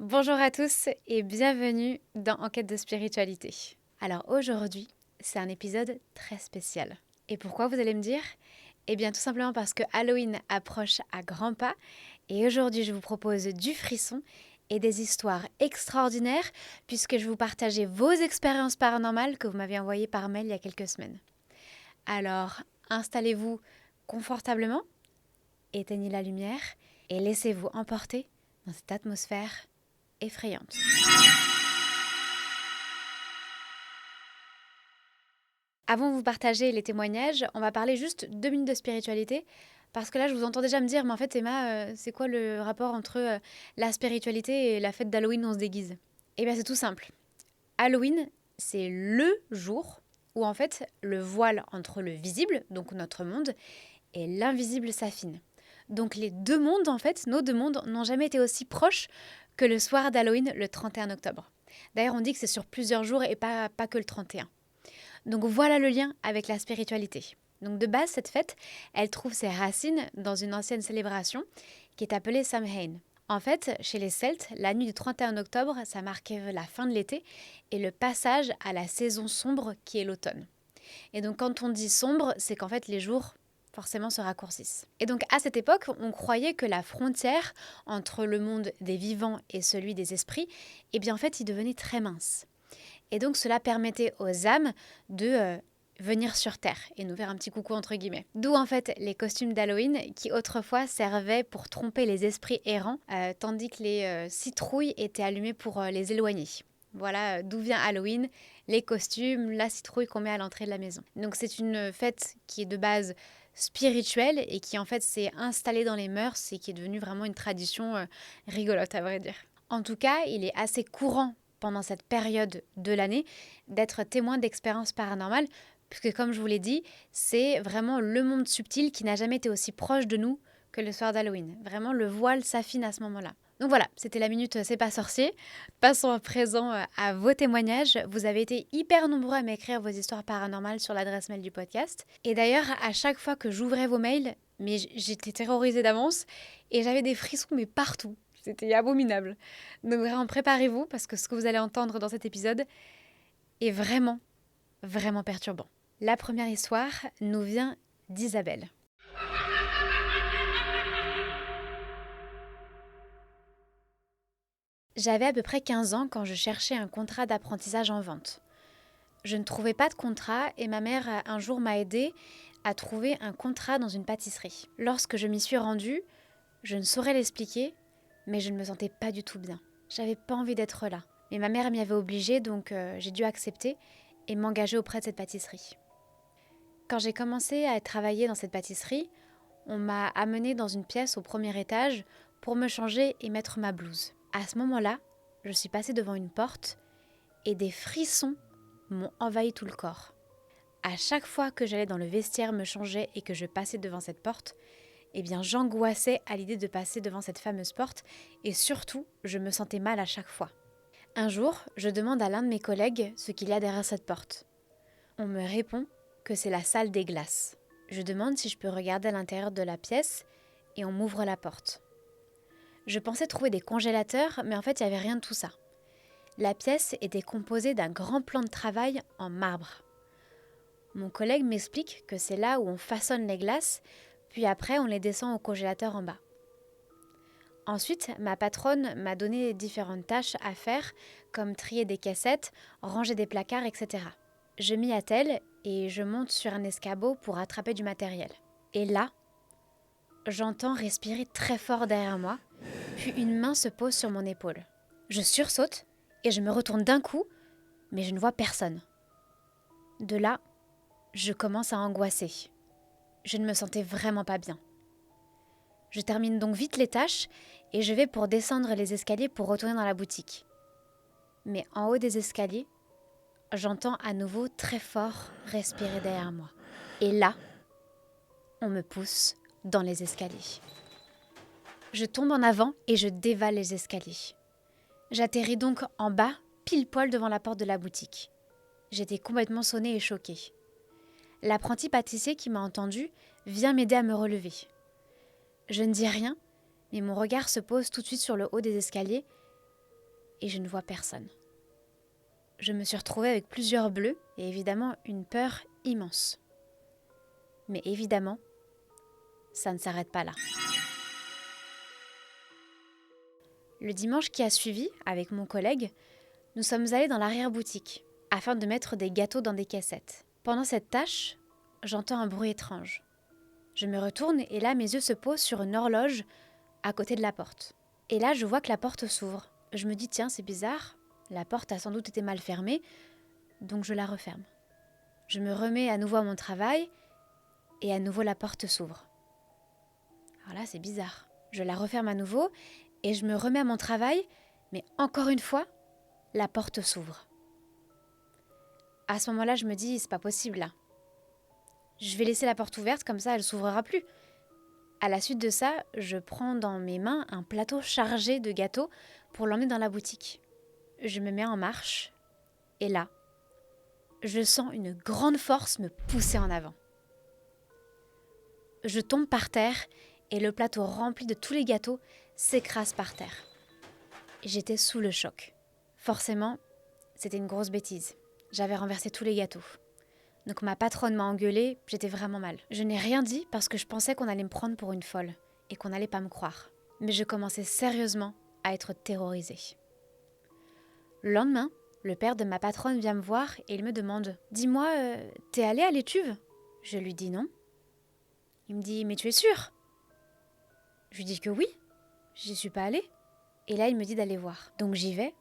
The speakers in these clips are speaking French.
Bonjour à tous et bienvenue dans Enquête de spiritualité. Alors aujourd'hui, c'est un épisode très spécial. Et pourquoi vous allez me dire? Eh bien tout simplement parce que Halloween approche à grands pas et aujourd'hui je vous propose du frisson et des histoires extraordinaires puisque je vais vous partager vos expériences paranormales que vous m'avez envoyées par mail il y a quelques semaines. Alors installez-vous confortablement, éteignez la lumière et laissez-vous emporter dans cette atmosphère effrayante. Avant de vous partager les témoignages, on va parler juste 2 minutes de spiritualité. Parce que là, je vous entends déjà me dire, mais en fait, Emma, c'est quoi le rapport entre la spiritualité et la fête d'Halloween où on se déguise? Eh bien, c'est tout simple. Halloween, c'est le jour où en fait, le voile entre le visible, donc notre monde, et l'invisible s'affine. Donc les deux mondes, en fait, nos deux mondes, n'ont jamais été aussi proches que le soir d'Halloween, le 31 octobre. D'ailleurs, on dit que c'est sur plusieurs jours et pas que le 31. Donc voilà le lien avec la spiritualité. Donc de base, cette fête, elle trouve ses racines dans une ancienne célébration qui est appelée Samhain. En fait, chez les Celtes, la nuit du 31 octobre, ça marquait la fin de l'été et le passage à la saison sombre qui est l'automne. Et donc quand on dit sombre, c'est qu'en fait les jours forcément se raccourcissent. Et donc à cette époque, on croyait que la frontière entre le monde des vivants et celui des esprits, eh bien en fait, il devenait très mince. Et donc cela permettait aux âmes de venir sur Terre et nous faire un petit coucou entre guillemets. D'où en fait les costumes d'Halloween qui autrefois servaient pour tromper les esprits errants, tandis que les citrouilles étaient allumées pour les éloigner. Voilà d'où vient Halloween, les costumes, la citrouille qu'on met à l'entrée de la maison. Donc c'est une fête qui est de base spirituelle et qui en fait s'est installée dans les mœurs et qui est devenue vraiment une tradition rigolote à vrai dire. En tout cas, il est assez courant pendant cette période de l'année d'être témoin d'expériences paranormales, puisque comme je vous l'ai dit, c'est vraiment le monde subtil qui n'a jamais été aussi proche de nous que le soir d'Halloween. Vraiment, le voile s'affine à ce moment-là. Donc voilà, c'était la minute C'est pas sorcier. Passons à présent à vos témoignages. Vous avez été hyper nombreux à m'écrire vos histoires paranormales sur l'adresse mail du podcast. Et d'ailleurs, à chaque fois que j'ouvrais vos mails, mais j'étais terrorisée d'avance et j'avais des frissons mais partout. C'était abominable. Donc vraiment, préparez-vous parce que ce que vous allez entendre dans cet épisode est vraiment, vraiment perturbant. La première histoire nous vient d'Isabelle. J'avais à peu près 15 ans quand je cherchais un contrat d'apprentissage en vente. Je ne trouvais pas de contrat et ma mère un jour m'a aidée à trouver un contrat dans une pâtisserie. Lorsque je m'y suis rendue, je ne saurais l'expliquer, mais je ne me sentais pas du tout bien. J'avais pas envie d'être là. Mais ma mère m'y avait obligée, donc j'ai dû accepter et m'engager auprès de cette pâtisserie. Quand j'ai commencé à travailler dans cette pâtisserie, on m'a amenée dans une pièce au premier étage pour me changer et mettre ma blouse. À ce moment-là, je suis passée devant une porte et des frissons m'ont envahi tout le corps. À chaque fois que j'allais dans le vestiaire me changer et que je passais devant cette porte, eh bien j'angoissais à l'idée de passer devant cette fameuse porte et surtout, je me sentais mal à chaque fois. Un jour, je demande à l'un de mes collègues ce qu'il y a derrière cette porte. On me répond que c'est la salle des glaces. Je demande si je peux regarder à l'intérieur de la pièce et on m'ouvre la porte. Je pensais trouver des congélateurs, mais en fait, il n'y avait rien de tout ça. La pièce était composée d'un grand plan de travail en marbre. Mon collègue m'explique que c'est là où on façonne les glaces, puis après on les descend au congélateur en bas. Ensuite, ma patronne m'a donné différentes tâches à faire, comme trier des caissettes, ranger des placards, etc. Je m'y attelle et je monte sur un escabeau pour attraper du matériel. Et là, j'entends respirer très fort derrière moi, puis une main se pose sur mon épaule. Je sursaute et je me retourne d'un coup, mais je ne vois personne. De là, je commence à angoisser. Je ne me sentais vraiment pas bien. Je termine donc vite les tâches et je vais pour descendre les escaliers pour retourner dans la boutique. Mais en haut des escaliers, j'entends à nouveau très fort respirer derrière moi. Et là, on me pousse dans les escaliers. Je tombe en avant et je dévale les escaliers. J'atterris donc en bas, pile poil devant la porte de la boutique. J'étais complètement sonnée et choquée. L'apprenti pâtissier qui m'a entendue vient m'aider à me relever. Je ne dis rien, mais mon regard se pose tout de suite sur le haut des escaliers et je ne vois personne. Je me suis retrouvée avec plusieurs bleus et évidemment une peur immense. Mais évidemment, ça ne s'arrête pas là. Le dimanche qui a suivi, avec mon collègue, nous sommes allés dans l'arrière-boutique afin de mettre des gâteaux dans des caissettes. Pendant cette tâche, j'entends un bruit étrange. Je me retourne et là, mes yeux se posent sur une horloge à côté de la porte. Et là, je vois que la porte s'ouvre. Je me dis, tiens, c'est bizarre, la porte a sans doute été mal fermée, donc je la referme. Je me remets à nouveau à mon travail et à nouveau la porte s'ouvre. Alors là, c'est bizarre. Je la referme à nouveau et je me remets à mon travail, mais encore une fois, la porte s'ouvre. À ce moment-là, je me dis, c'est pas possible là. Je vais laisser la porte ouverte, comme ça elle s'ouvrira plus. À la suite de ça, je prends dans mes mains un plateau chargé de gâteaux pour l'emmener dans la boutique. Je me mets en marche et là, je sens une grande force me pousser en avant. Je tombe par terre et le plateau rempli de tous les gâteaux s'écrase par terre. J'étais sous le choc. Forcément, c'était une grosse bêtise. J'avais renversé tous les gâteaux. Donc ma patronne m'a engueulée, j'étais vraiment mal. Je n'ai rien dit parce que je pensais qu'on allait me prendre pour une folle et qu'on n'allait pas me croire. Mais je commençais sérieusement à être terrorisée. Le lendemain, le père de ma patronne vient me voir et il me demande « Dis-moi, t'es allée à l'étuve ?» Je lui dis non. Il me dit « Mais tu es sûre ?» Je lui dis que oui, j'y suis pas allée. Et là, il me dit d'aller voir. Donc j'y vais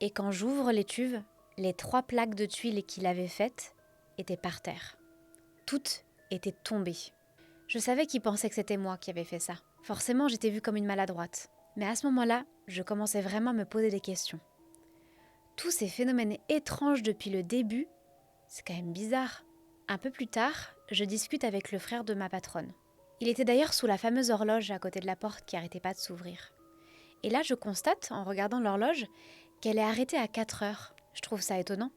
et quand j'ouvre l'étuve, les 3 plaques de tuiles qu'il avait faites étaient par terre. Toutes étaient tombées. Je savais qu'il pensait que c'était moi qui avais fait ça. Forcément, j'étais vue comme une maladroite. Mais à ce moment-là, je commençais vraiment à me poser des questions. Tous ces phénomènes étranges depuis le début, c'est quand même bizarre. Un peu plus tard, je discute avec le frère de ma patronne. Il était d'ailleurs sous la fameuse horloge à côté de la porte qui n'arrêtait pas de s'ouvrir. Et là, je constate, en regardant l'horloge, qu'elle est arrêtée à 4 heures. Je trouve ça étonnant.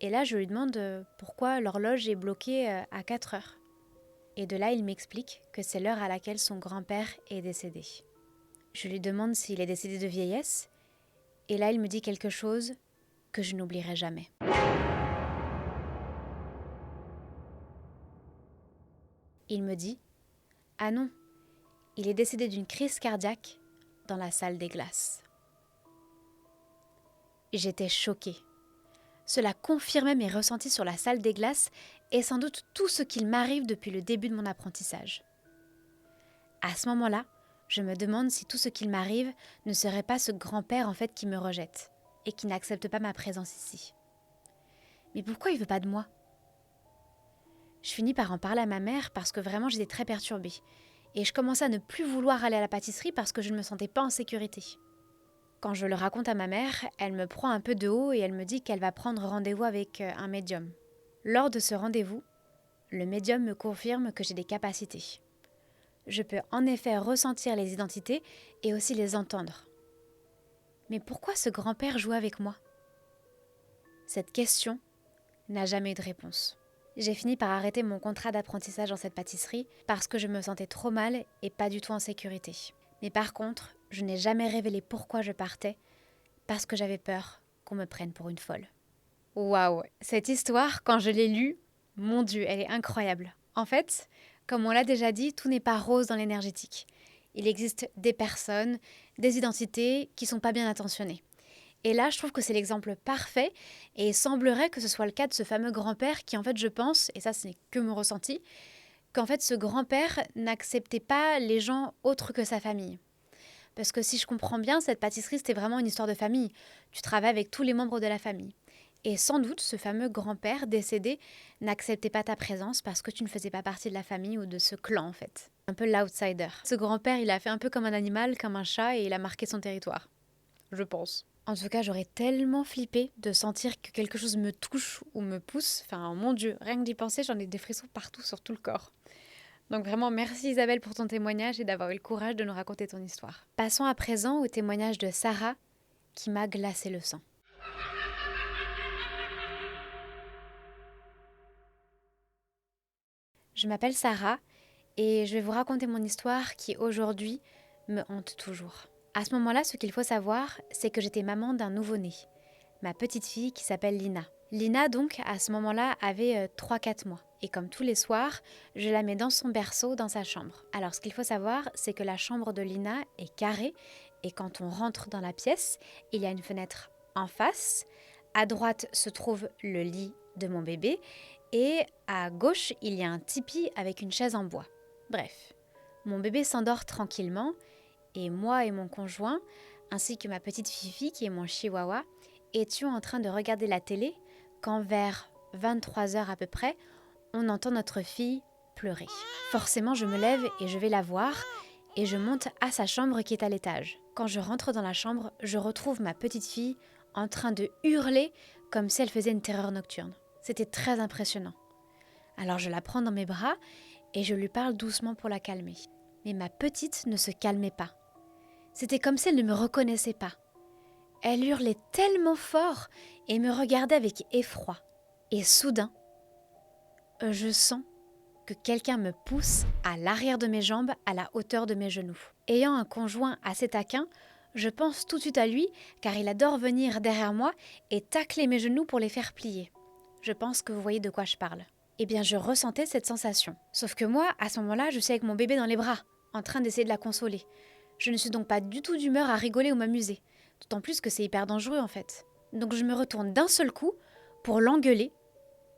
Et là, je lui demande pourquoi l'horloge est bloquée à 4 heures. Et de là, il m'explique que c'est l'heure à laquelle son grand-père est décédé. Je lui demande s'il est décédé de vieillesse. Et là, il me dit quelque chose que je n'oublierai jamais. Il me dit « Ah non, il est décédé d'une crise cardiaque dans la salle des glaces. » J'étais choquée. Cela confirmait mes ressentis sur la salle des glaces et sans doute tout ce qu'il m'arrive depuis le début de mon apprentissage. À ce moment-là, je me demande si tout ce qu'il m'arrive ne serait pas ce grand-père en fait qui me rejette et qui n'accepte pas ma présence ici. Mais pourquoi il veut pas de moi ? Je finis par en parler à ma mère parce que vraiment j'étais très perturbée. Et je commençais à ne plus vouloir aller à la pâtisserie parce que je ne me sentais pas en sécurité. Quand je le raconte à ma mère, elle me prend un peu de haut et elle me dit qu'elle va prendre rendez-vous avec un médium. Lors de ce rendez-vous, le médium me confirme que j'ai des capacités. Je peux en effet ressentir les identités et aussi les entendre. Mais pourquoi ce grand-père joue avec moi ? Cette question n'a jamais eu de réponse. J'ai fini par arrêter mon contrat d'apprentissage dans cette pâtisserie parce que je me sentais trop mal et pas du tout en sécurité. Mais par contre, je n'ai jamais révélé pourquoi je partais parce que j'avais peur qu'on me prenne pour une folle. Waouh, cette histoire, quand je l'ai lue, mon Dieu, elle est incroyable. En fait, comme on l'a déjà dit, tout n'est pas rose dans l'énergétique. Il existe des personnes, des identités qui sont pas bien intentionnées. Et là, je trouve que c'est l'exemple parfait et il semblerait que ce soit le cas de ce fameux grand-père qui, en fait, je pense, et ça, ce n'est que mon ressenti, qu'en fait, ce grand-père n'acceptait pas les gens autres que sa famille. Parce que si je comprends bien, cette pâtisserie, c'était vraiment une histoire de famille. Tu travailles avec tous les membres de la famille. Et sans doute, ce fameux grand-père décédé n'acceptait pas ta présence parce que tu ne faisais pas partie de la famille ou de ce clan, en fait. Un peu l'outsider. Ce grand-père, il a fait un peu comme un animal, comme un chat, et il a marqué son territoire. Je pense. En tout cas, j'aurais tellement flippé de sentir que quelque chose me touche ou me pousse. Enfin, mon Dieu, rien que d'y penser, j'en ai des frissons partout sur tout le corps. Donc vraiment, merci Isabelle pour ton témoignage et d'avoir eu le courage de nous raconter ton histoire. Passons à présent au témoignage de Sarah qui m'a glacé le sang. Je m'appelle Sarah et je vais vous raconter mon histoire qui aujourd'hui me hante toujours. À ce moment-là, ce qu'il faut savoir, c'est que j'étais maman d'un nouveau-né, ma petite fille qui s'appelle Lina. Lina, donc, à ce moment-là, avait 3-4 mois. Et comme tous les soirs, je la mets dans son berceau, dans sa chambre. Alors, ce qu'il faut savoir, c'est que la chambre de Lina est carrée. Et quand on rentre dans la pièce, il y a une fenêtre en face. À droite se trouve le lit de mon bébé. Et à gauche, il y a un tipi avec une chaise en bois. Bref, mon bébé s'endort tranquillement. Et moi et mon conjoint, ainsi que ma petite Fifi, qui est mon chihuahua, étions en train de regarder la télé quand vers 23h à peu près, on entend notre fille pleurer. Forcément, je me lève et je vais la voir et je monte à sa chambre qui est à l'étage. Quand je rentre dans la chambre, je retrouve ma petite fille en train de hurler comme si elle faisait une terreur nocturne. C'était très impressionnant. Alors je la prends dans mes bras et je lui parle doucement pour la calmer. Mais ma petite ne se calmait pas. C'était comme si elle ne me reconnaissait pas. Elle hurlait tellement fort et me regardait avec effroi. Et soudain, je sens que quelqu'un me pousse à l'arrière de mes jambes, à la hauteur de mes genoux. Ayant un conjoint assez taquin, je pense tout de suite à lui car il adore venir derrière moi et tacler mes genoux pour les faire plier. Je pense que vous voyez de quoi je parle. Eh bien, je ressentais cette sensation. Sauf que moi, à ce moment-là, je suis avec mon bébé dans les bras, en train d'essayer de la consoler. Je ne suis donc pas du tout d'humeur à rigoler ou m'amuser. D'autant plus que c'est hyper dangereux en fait. Donc je me retourne d'un seul coup pour l'engueuler.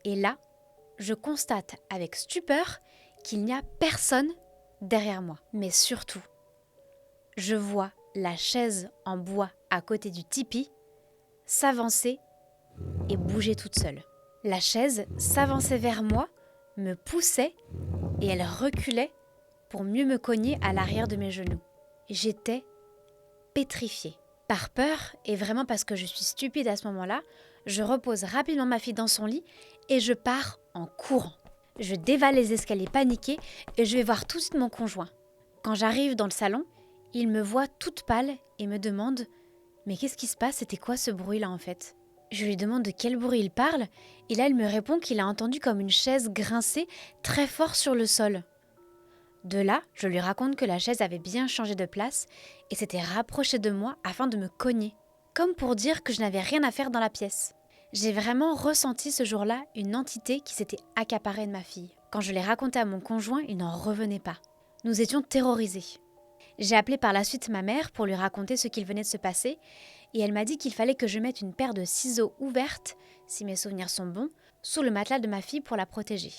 Et là, je constate avec stupeur qu'il n'y a personne derrière moi. Mais surtout, je vois la chaise en bois à côté du tipi s'avancer et bouger toute seule. La chaise s'avançait vers moi, me poussait et elle reculait pour mieux me cogner à l'arrière de mes genoux. J'étais pétrifiée. Par peur, et vraiment parce que je suis stupide à ce moment-là, je repose rapidement ma fille dans son lit et je pars en courant. Je dévale les escaliers paniquée et je vais voir tout de suite mon conjoint. Quand j'arrive dans le salon, il me voit toute pâle et me demande « Mais qu'est-ce qui se passe? C'était quoi ce bruit-là en fait ?» Je lui demande de quel bruit il parle et là il me répond qu'il a entendu comme une chaise grincer très fort sur le sol. De là, je lui raconte que la chaise avait bien changé de place et s'était rapprochée de moi afin de me cogner, comme pour dire que je n'avais rien à faire dans la pièce. J'ai vraiment ressenti ce jour-là une entité qui s'était accaparée de ma fille. Quand je l'ai raconté à mon conjoint, il n'en revenait pas. Nous étions terrorisés. J'ai appelé par la suite ma mère pour lui raconter ce qu'il venait de se passer et elle m'a dit qu'il fallait que je mette une paire de ciseaux ouvertes, si mes souvenirs sont bons, sous le matelas de ma fille pour la protéger.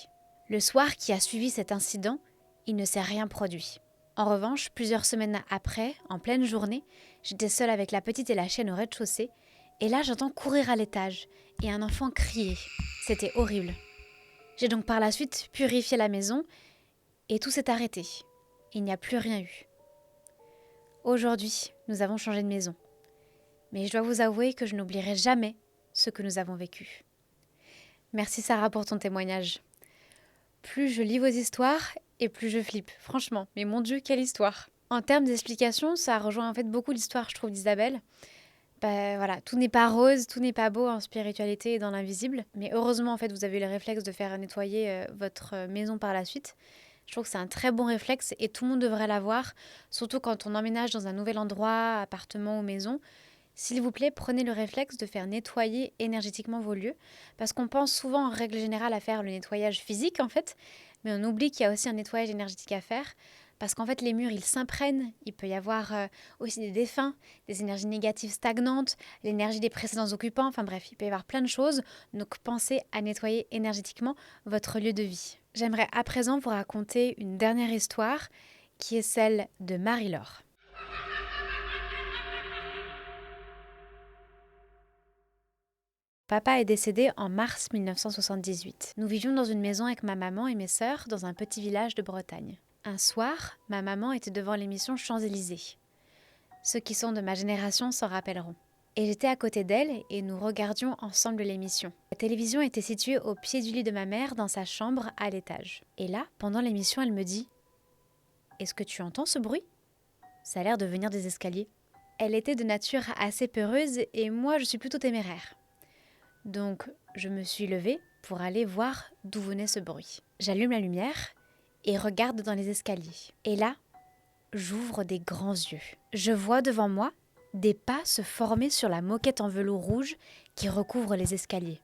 Le soir qui a suivi cet incident, il ne s'est rien produit. En revanche, plusieurs semaines après, en pleine journée, j'étais seule avec la petite et la chienne au rez-de-chaussée, et là j'entends courir à l'étage, et un enfant crier. C'était horrible. J'ai donc par la suite purifié la maison, et tout s'est arrêté. Il n'y a plus rien eu. Aujourd'hui, nous avons changé de maison. Mais je dois vous avouer que je n'oublierai jamais ce que nous avons vécu. Merci Sarah pour ton témoignage. Plus je lis vos histoires, et plus je flippe, franchement. Mais mon Dieu, quelle histoire! En termes d'explication, ça rejoint en fait beaucoup l'histoire, je trouve, d'Isabelle. Voilà, tout n'est pas rose, tout n'est pas beau en spiritualité et dans l'invisible. Mais heureusement, en fait, vous avez eu le réflexe de faire nettoyer votre maison par la suite. Je trouve que c'est un très bon réflexe et tout le monde devrait l'avoir, surtout quand on emménage dans un nouvel endroit, appartement ou maison. S'il vous plaît, prenez le réflexe de faire nettoyer énergétiquement vos lieux, parce qu'on pense souvent en règle générale à faire le nettoyage physique en fait, mais on oublie qu'il y a aussi un nettoyage énergétique à faire, parce qu'en fait les murs ils s'imprègnent, il peut y avoir aussi des défunts, des énergies négatives stagnantes, l'énergie des précédents occupants, enfin bref, il peut y avoir plein de choses, donc pensez à nettoyer énergétiquement votre lieu de vie. J'aimerais à présent vous raconter une dernière histoire, qui est celle de Marie-Laure. Papa est décédé en mars 1978. Nous vivions dans une maison avec ma maman et mes sœurs dans un petit village de Bretagne. Un soir, ma maman était devant l'émission Champs-Élysées. Ceux qui sont de ma génération s'en rappelleront. Et j'étais à côté d'elle et nous regardions ensemble l'émission. La télévision était située au pied du lit de ma mère dans sa chambre à l'étage. Et là, pendant l'émission, elle me dit « Est-ce que tu entends ce bruit ? Ça a l'air de venir des escaliers. » Elle était de nature assez peureuse et moi je suis plutôt téméraire. Donc, je me suis levée pour aller voir d'où venait ce bruit. J'allume la lumière et regarde dans les escaliers. Et là, j'ouvre des grands yeux. Je vois devant moi des pas se former sur la moquette en velours rouge qui recouvre les escaliers.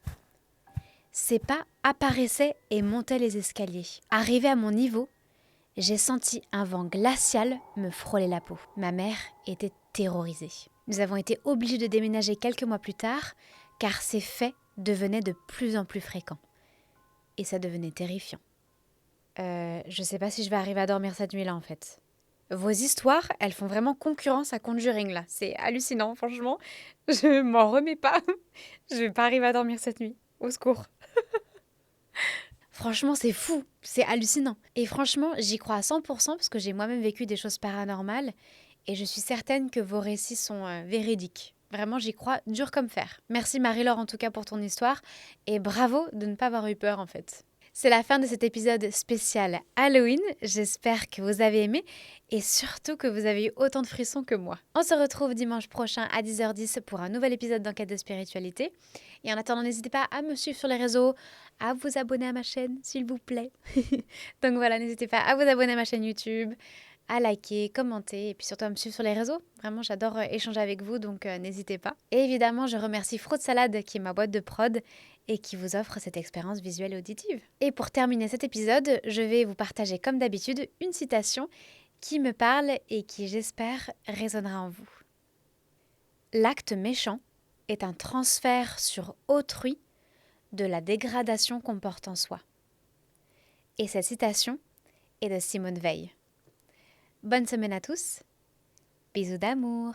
Ces pas apparaissaient et montaient les escaliers. Arrivé à mon niveau, j'ai senti un vent glacial me frôler la peau. Ma mère était terrorisée. Nous avons été obligés de déménager quelques mois plus tard, car ces faits devenaient de plus en plus fréquents. Et ça devenait terrifiant. Je sais pas si je vais arriver à dormir cette nuit-là, en fait. Vos histoires, elles font vraiment concurrence à Conjuring, là. C'est hallucinant, franchement. Je m'en remets pas. Je vais pas arriver à dormir cette nuit. Au secours. Franchement, c'est fou, c'est hallucinant. Et franchement, j'y crois à 100% parce que j'ai moi-même vécu des choses paranormales et je suis certaine que vos récits sont véridiques. Vraiment, j'y crois dur comme fer. Merci Marie-Laure en tout cas pour ton histoire et bravo de ne pas avoir eu peur en fait. C'est la fin de cet épisode spécial Halloween. J'espère que vous avez aimé et surtout que vous avez eu autant de frissons que moi. On se retrouve dimanche prochain à 10h10 pour un nouvel épisode d'Enquête de spiritualité. Et en attendant, n'hésitez pas à me suivre sur les réseaux, à vous abonner à ma chaîne, s'il vous plaît. Donc voilà, n'hésitez pas à vous abonner à ma chaîne YouTube, à liker, commenter et puis surtout à me suivre sur les réseaux. Vraiment, j'adore échanger avec vous, donc n'hésitez pas. Et évidemment, je remercie Fraude Salade qui est ma boîte de prod et qui vous offre cette expérience visuelle et auditive. Et pour terminer cet épisode, je vais vous partager comme d'habitude une citation qui me parle et qui, j'espère, résonnera en vous. L'acte méchant est un transfert sur autrui de la dégradation qu'on porte en soi. Et cette citation est de Simone Veil. Bonne semaine à tous. Bisous d'amour.